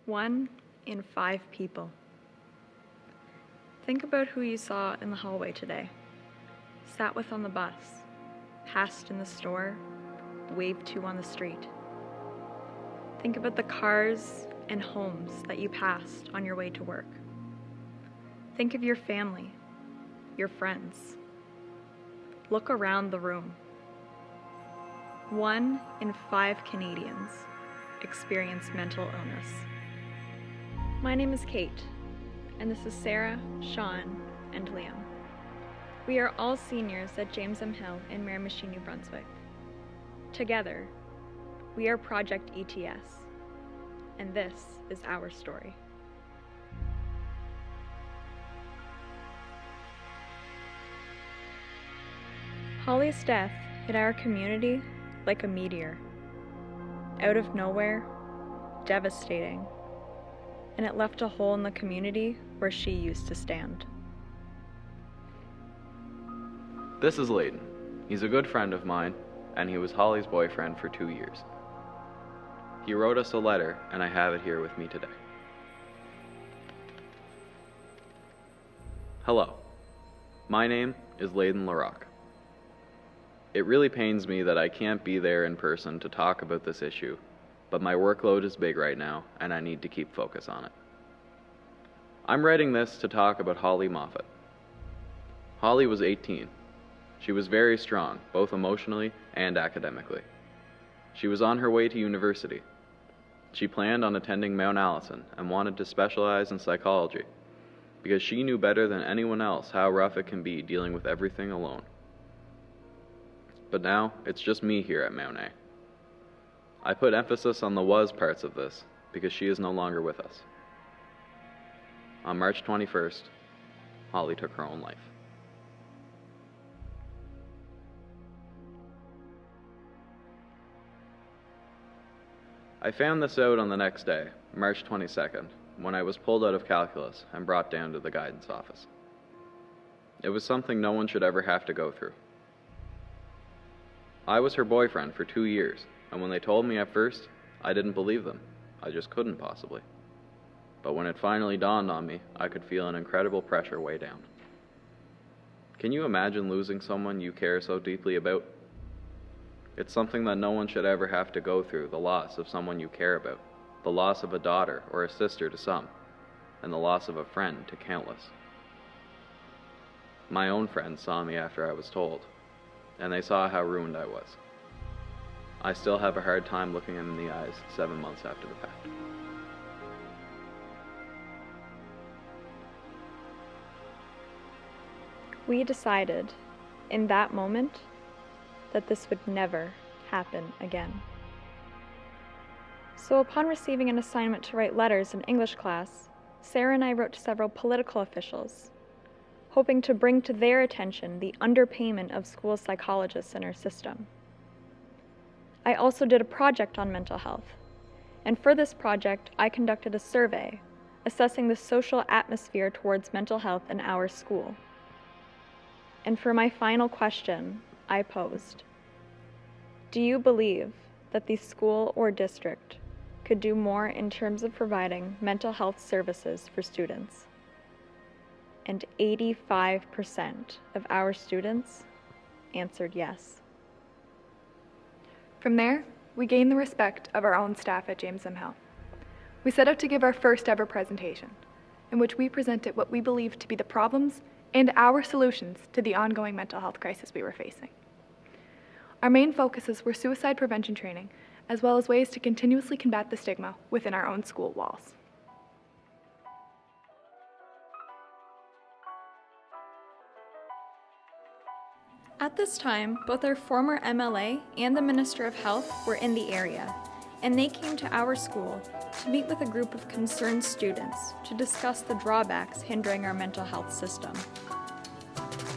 1 in 5 people. Think about who you saw in the hallway today, sat with on the bus, passed in the store, waved to on the street. Think about the cars and homes that you passed on your way to work. Think of your family, your friends. Look around the room. 1 in 5 Canadians experience mental illness. My name is Kate, and this is Sarah, Sean, and Liam. We are all seniors at James M. Hill in Miramichi, New Brunswick. Together, we are Project ETS, and this is our story. Holly's death hit our community like a meteor. Out of nowhere, devastating, and it left a hole in the community where she used to stand. This is Layden. He's a good friend of mine, and he was Holly's boyfriend for 2 years. He wrote us a letter, and I have it here with me today. Hello. My name is Layden LaRock. It really pains me that I can't be there in person to talk about this issue, but my workload is big right now, and I need to keep focus on it. I'm writing this to talk about Holly Moffat. Holly was 18. She was very strong, both emotionally and academically. She was on her way to university. She planned on attending Mount Allison and wanted to specialize in psychology, because she knew better than anyone else how rough it can be dealing with everything alone. But now, it's just me here at Mount A. I put emphasis on the was parts of this, because she is no longer with us. On March 21st, Holly took her own life. I found this out on the next day, March 22nd, when I was pulled out of calculus and brought down to the guidance office. It was something no one should ever have to go through. I was her boyfriend for 2 years, and when they told me at first, I didn't believe them. I just couldn't possibly. But when it finally dawned on me, I could feel an incredible pressure weigh down. Can you imagine losing someone you care so deeply about? It's something that no one should ever have to go through, the loss of someone you care about, the loss of a daughter or a sister to some, and the loss of a friend to countless. My own friends saw me after I was told, and they saw how ruined I was. I still have a hard time looking them in the eyes 7 months after the fact. We decided, in that moment, that this would never happen again. So upon receiving an assignment to write letters in English class, Sarah and I wrote to several political officials, hoping to bring to their attention the underpayment of school psychologists in our system. I also did a project on mental health, and for this project, I conducted a survey assessing the social atmosphere towards mental health in our school. And for my final question, I posed, do you believe that the school or district could do more in terms of providing mental health services for students? And 85% of our students answered yes. From there, we gained the respect of our own staff at James M. Hill. We set out to give our first ever presentation, in which we presented what we believed to be the problems and our solutions to the ongoing mental health crisis we were facing. Our main focuses were suicide prevention training, as well as ways to continuously combat the stigma within our own school walls. At this time, both our former MLA and the Minister of Health were in the area, and they came to our school to meet with a group of concerned students to discuss the drawbacks hindering our mental health system.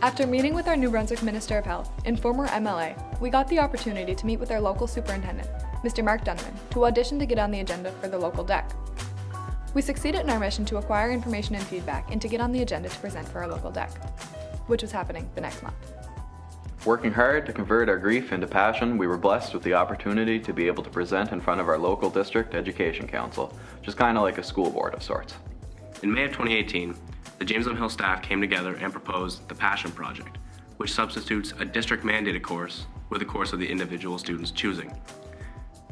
After meeting with our New Brunswick Minister of Health and former MLA, we got the opportunity to meet with our local superintendent, Mr. Mark Dunman, to audition to get on the agenda for the local deck. We succeeded in our mission to acquire information and feedback and to get on the agenda to present for our local deck, which was happening the next month. Working hard to convert our grief into passion, we were blessed with the opportunity to be able to present in front of our local district education council, which is kind of like a school board of sorts. In May of 2018, the Jamestown Hill staff came together and proposed the Passion Project, which substitutes a district-mandated course with a course of the individual student's choosing.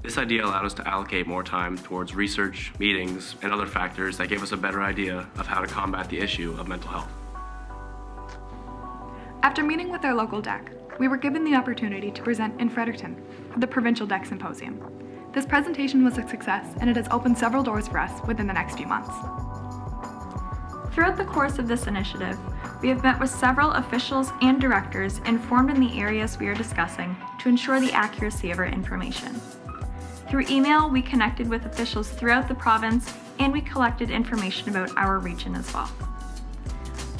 This idea allowed us to allocate more time towards research, meetings, and other factors that gave us a better idea of how to combat the issue of mental health. After meeting with our local DEC, we were given the opportunity to present in Fredericton for the Provincial DEC Symposium. This presentation was a success, and it has opened several doors for us within the next few months. Throughout the course of this initiative, we have met with several officials and directors informed in the areas we are discussing to ensure the accuracy of our information. Through email, we connected with officials throughout the province, and we collected information about our region as well.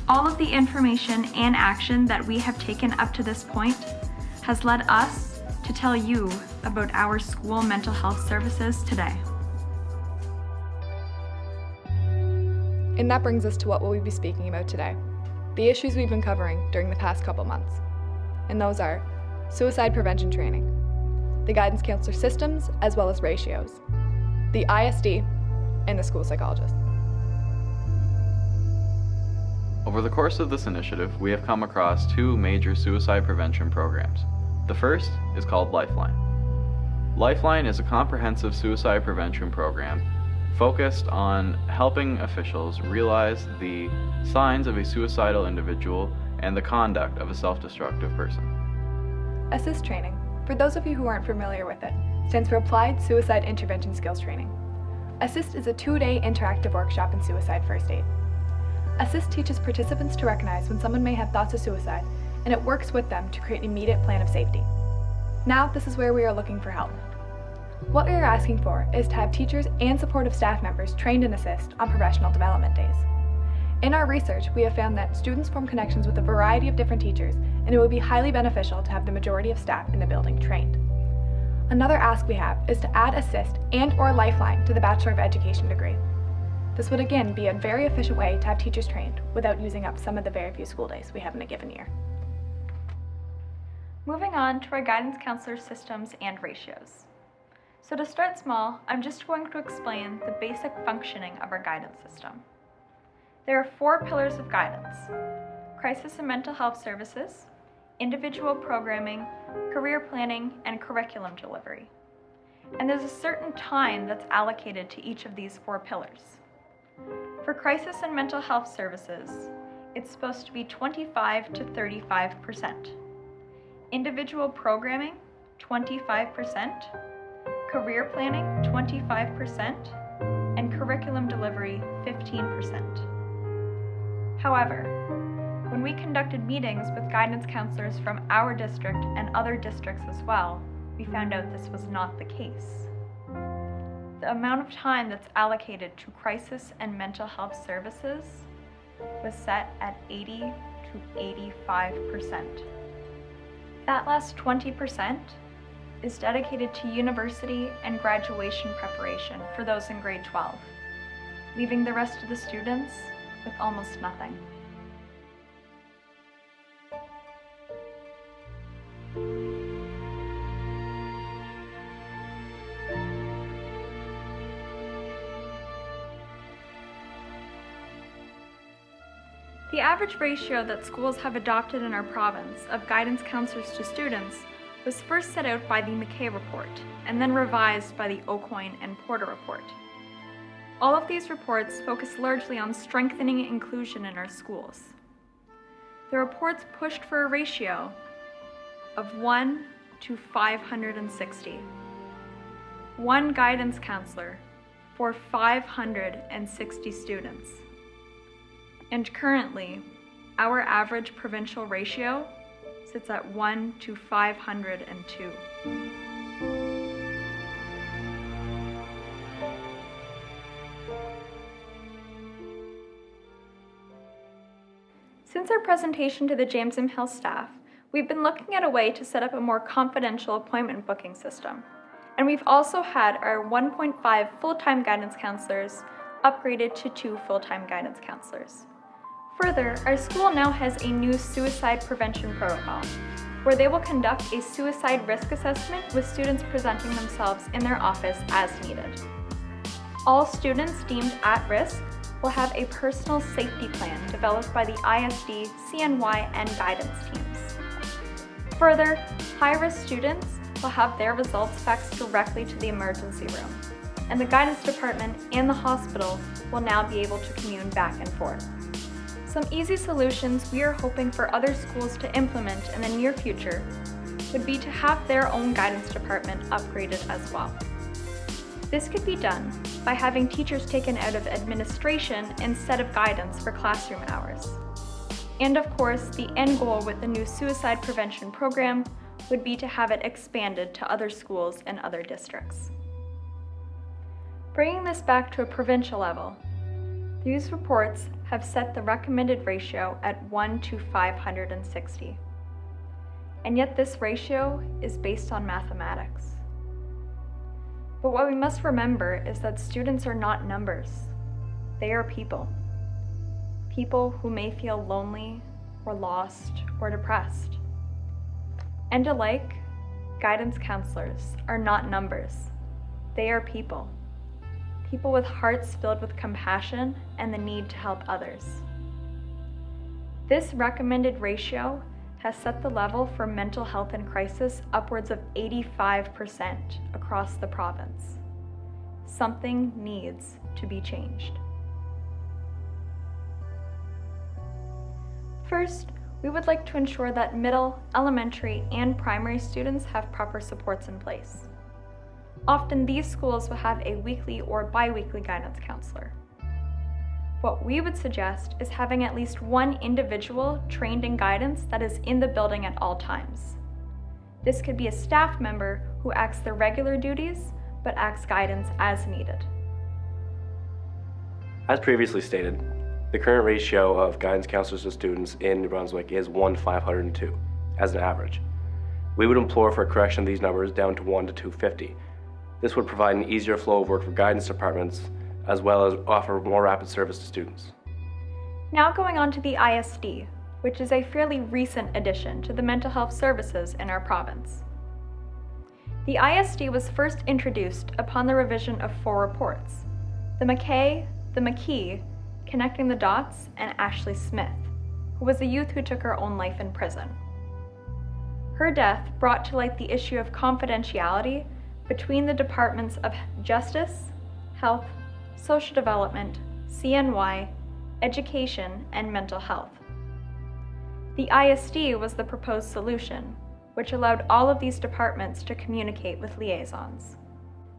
All of the information and action that we have taken up to this point has led us to tell you about our school mental health services today. And that brings us to what we'll be speaking about today, the issues we've been covering during the past couple months. And those are suicide prevention training, the guidance counselor systems as well as ratios, the ISD, and the school psychologist. Over the course of this initiative, we have come across two major suicide prevention programs. The first is called Lifeline. Lifeline is a comprehensive suicide prevention program focused on helping officials realize the signs of a suicidal individual and the conduct of a self-destructive person. ASSIST training, for those of you who aren't familiar with it, stands for Applied Suicide Intervention Skills Training. ASSIST is a 2-day interactive workshop in suicide first aid. ASSIST teaches participants to recognize when someone may have thoughts of suicide, and it works with them to create an immediate plan of safety. Now, this is where we are looking for help. What we are asking for is to have teachers and supportive staff members trained in ASSIST on professional development days. In our research, we have found that students form connections with a variety of different teachers, and it would be highly beneficial to have the majority of staff in the building trained. Another ask we have is to add ASSIST and/or Lifeline to the Bachelor of Education degree. This would again be a very efficient way to have teachers trained without using up some of the very few school days we have in a given year. Moving on to our guidance counselor systems and ratios. So to start small, I'm just going to explain the basic functioning of our guidance system. There are 4 pillars of guidance: crisis and mental health services, individual programming, career planning, and curriculum delivery. And there's a certain time that's allocated to each of these 4 pillars. For crisis and mental health services, it's supposed to be 25 to 35%. Individual programming, 25%. Career planning, 25%. And curriculum delivery, 15%. However, when we conducted meetings with guidance counselors from our district and other districts as well, we found out this was not the case. The amount of time that's allocated to crisis and mental health services was set at 80 to 85%. That last 20% is dedicated to university and graduation preparation for those in grade 12, leaving the rest of the students with almost nothing. The average ratio that schools have adopted in our province of guidance counselors to students was first set out by the McKay Report and then revised by the Aucoin and Porter Report. All of these reports focus largely on strengthening inclusion in our schools. The reports pushed for a ratio of 1 to 560. 1 guidance counselor for 560 students. And currently, our average provincial ratio sits at 1 to 502. Since our presentation to the Jamestown Hill staff, we've been looking at a way to set up a more confidential appointment booking system. And we've also had our 1.5 full-time guidance counselors upgraded to 2 full-time guidance counselors. Further, our school now has a new suicide prevention protocol, where they will conduct a suicide risk assessment with students presenting themselves in their office as needed. All students deemed at risk will have a personal safety plan developed by the ISD, CNY, and guidance teams. Further, high-risk students will have their results faxed directly to the emergency room, and the guidance department and the hospital will now be able to commune back and forth. Some easy solutions we are hoping for other schools to implement in the near future would be to have their own guidance department upgraded as well. This could be done by having teachers taken out of administration instead of guidance for classroom hours. And of course, the end goal with the new suicide prevention program would be to have it expanded to other schools and other districts. Bringing this back to a provincial level, these reports have set the recommended ratio at 1 to 560. And yet this ratio is based on mathematics. But what we must remember is that students are not numbers. They are people. People who may feel lonely or lost or depressed. And alike, guidance counselors are not numbers. They are people. People with hearts filled with compassion and the need to help others. This recommended ratio has set the level for mental health in crisis upwards of 85% across the province. Something needs to be changed. First, we would like to ensure that middle, elementary, and primary students have proper supports in place. Often these schools will have a weekly or bi-weekly guidance counselor. What we would suggest is having at least one individual trained in guidance that is in the building at all times. This could be a staff member who acts their regular duties, but acts guidance as needed. As previously stated, the current ratio of guidance counselors to students in New Brunswick is 1 to 502 as an average. We would implore for a correction of these numbers down to 1 to 250. This would provide an easier flow of work for guidance departments, as well as offer more rapid service to students. Now going on to the ISD, which is a fairly recent addition to the mental health services in our province. The ISD was first introduced upon the revision of 4 reports: the McKay, the McKee, Connecting the Dots, and Ashley Smith, who was a youth who took her own life in prison. Her death brought to light the issue of confidentiality between the Departments of Justice, Health, Social Development, CNY, Education, and Mental Health. The ISD was the proposed solution, which allowed all of these departments to communicate with liaisons.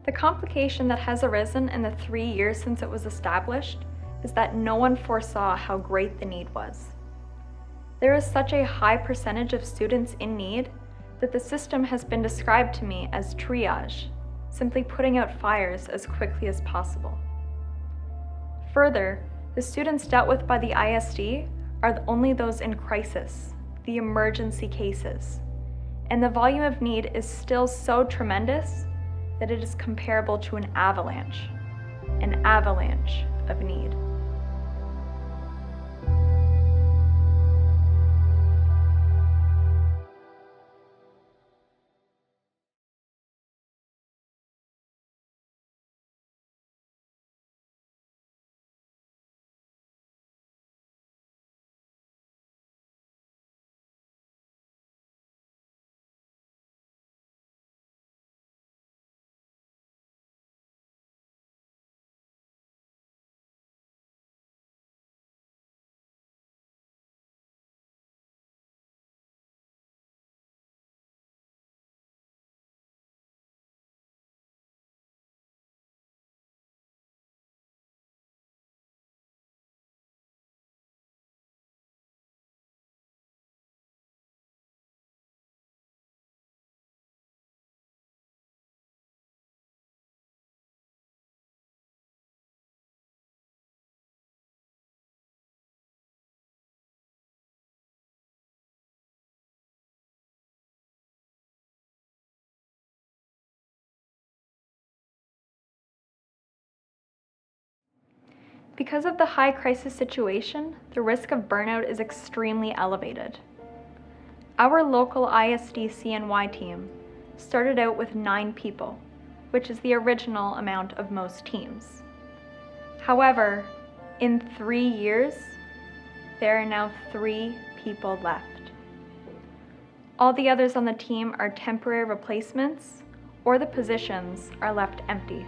The complication that has arisen in the 3 years since it was established is that no one foresaw how great the need was. There is such a high percentage of students in need that the system has been described to me as triage, simply putting out fires as quickly as possible. Further, the students dealt with by the ISD are only those in crisis, the emergency cases, and the volume of need is still so tremendous that it is comparable to an avalanche of need. Because of the high crisis situation, the risk of burnout is extremely elevated. Our local ISD CNY team started out with 9 people, which is the original amount of most teams. However, in 3 years, there are now 3 people left. All the others on the team are temporary replacements, or the positions are left empty.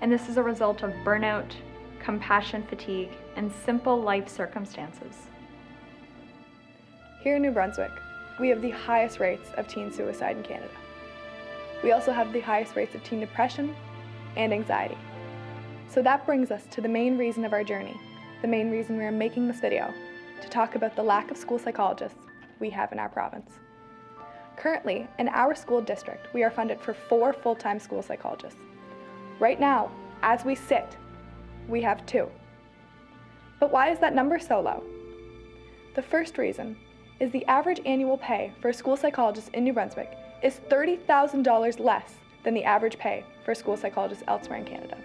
And this is a result of burnout, compassion fatigue, and simple life circumstances. Here in New Brunswick, we have the highest rates of teen suicide in Canada. We also have the highest rates of teen depression and anxiety. So that brings us to the main reason of our journey, the main reason we are making this video, to talk about the lack of school psychologists we have in our province. Currently, in our school district, we are funded for 4 full-time school psychologists. Right now, as we sit, we have 2. But why is that number so low? The first reason is the average annual pay for a school psychologist in New Brunswick is $30,000 less than the average pay for a school psychologist elsewhere in Canada.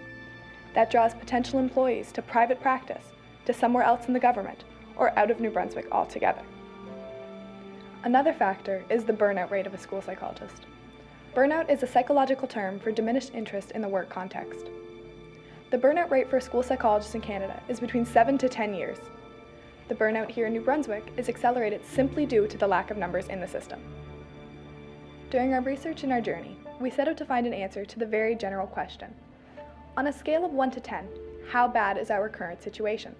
That draws potential employees to private practice, to somewhere else in the government, or out of New Brunswick altogether. Another factor is the burnout rate of a school psychologist. Burnout is a psychological term for diminished interest in the work context. The burnout rate for a school psychologist in Canada is between 7 to 10 years. The burnout here in New Brunswick is accelerated simply due to the lack of numbers in the system. During our research and our journey, we set out to find an answer to the very general question. On a scale of 1 to 10, how bad is our current situation?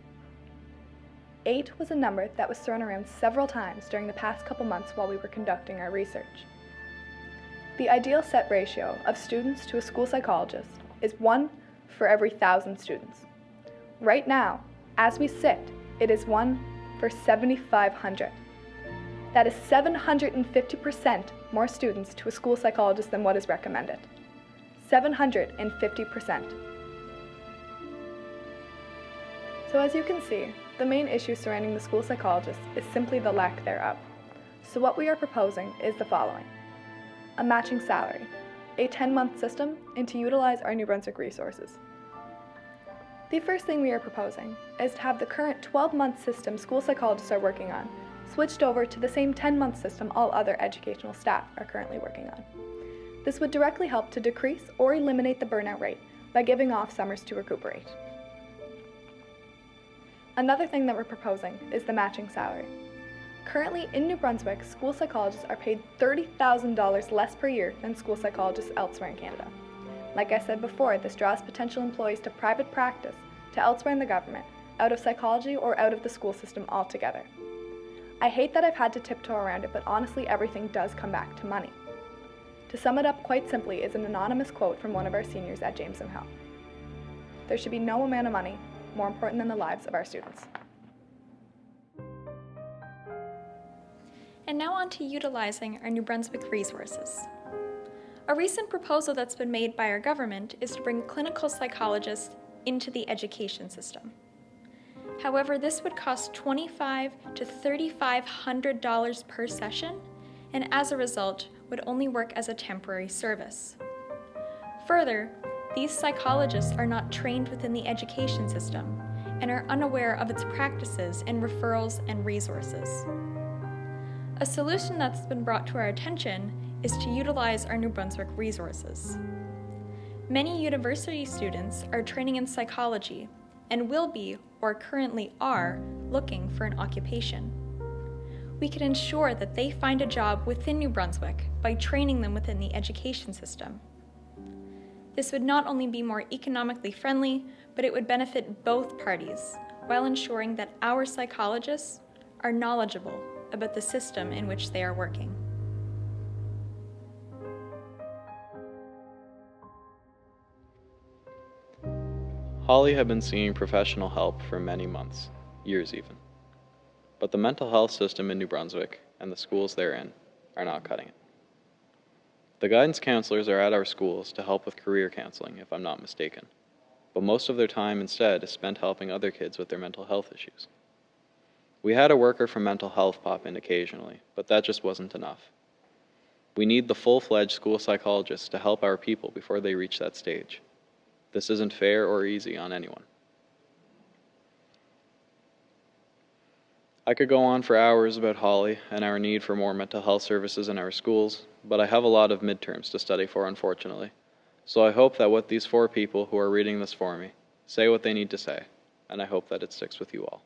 8 was a number that was thrown around several times during the past couple months while we were conducting our research. The ideal set ratio of students to a school psychologist is 1 for every 1,000 students. Right now, as we sit, it is 1 for 7,500. That is 750% more students to a school psychologist than what is recommended. 750%. So as you can see, the main issue surrounding the school psychologist is simply the lack thereof. So what we are proposing is the following: a matching salary, a 10-month system, and to utilize our New Brunswick resources. The first thing we are proposing is to have the current 12-month system school psychologists are working on switched over to the same 10-month system all other educational staff are currently working on. This would directly help to decrease or eliminate the burnout rate by giving off summers to recuperate. Another thing that we're proposing is the matching salary. Currently in New Brunswick, school psychologists are paid $30,000 less per year than school psychologists elsewhere in Canada. Like I said before, this draws potential employees to private practice, to elsewhere in the government, out of psychology or out of the school system altogether. I hate that I've had to tiptoe around it, but honestly everything does come back to money. To sum it up quite simply is an anonymous quote from one of our seniors at Jameson Hill. There should be no amount of money more important than the lives of our students. And now on to utilizing our New Brunswick resources. A recent proposal that's been made by our government is to bring clinical psychologists into the education system. However, this would cost $2,500 to $3,500 per session, and as a result, would only work as a temporary service. Further, these psychologists are not trained within the education system and are unaware of its practices and referrals and resources. A solution that's been brought to our attention is to utilize our New Brunswick resources. Many university students are training in psychology and will be, or currently are, looking for an occupation. We can ensure that they find a job within New Brunswick by training them within the education system. This would not only be more economically friendly, but it would benefit both parties while ensuring that our psychologists are knowledgeable about the system in which they are working. Holly had been seeking professional help for many months, years even. But the mental health system in New Brunswick and the schools therein are not cutting it. The guidance counselors are at our schools to help with career counseling, if I'm not mistaken, but most of their time instead is spent helping other kids with their mental health issues. We had a worker from mental health pop in occasionally, but that just wasn't enough. We need the full-fledged school psychologists to help our people before they reach that stage. This isn't fair or easy on anyone. I could go on for hours about Holly and our need for more mental health services in our schools, but I have a lot of midterms to study for, unfortunately. So I hope that what these 4 people who are reading this for me say what they need to say, and I hope that it sticks with you all.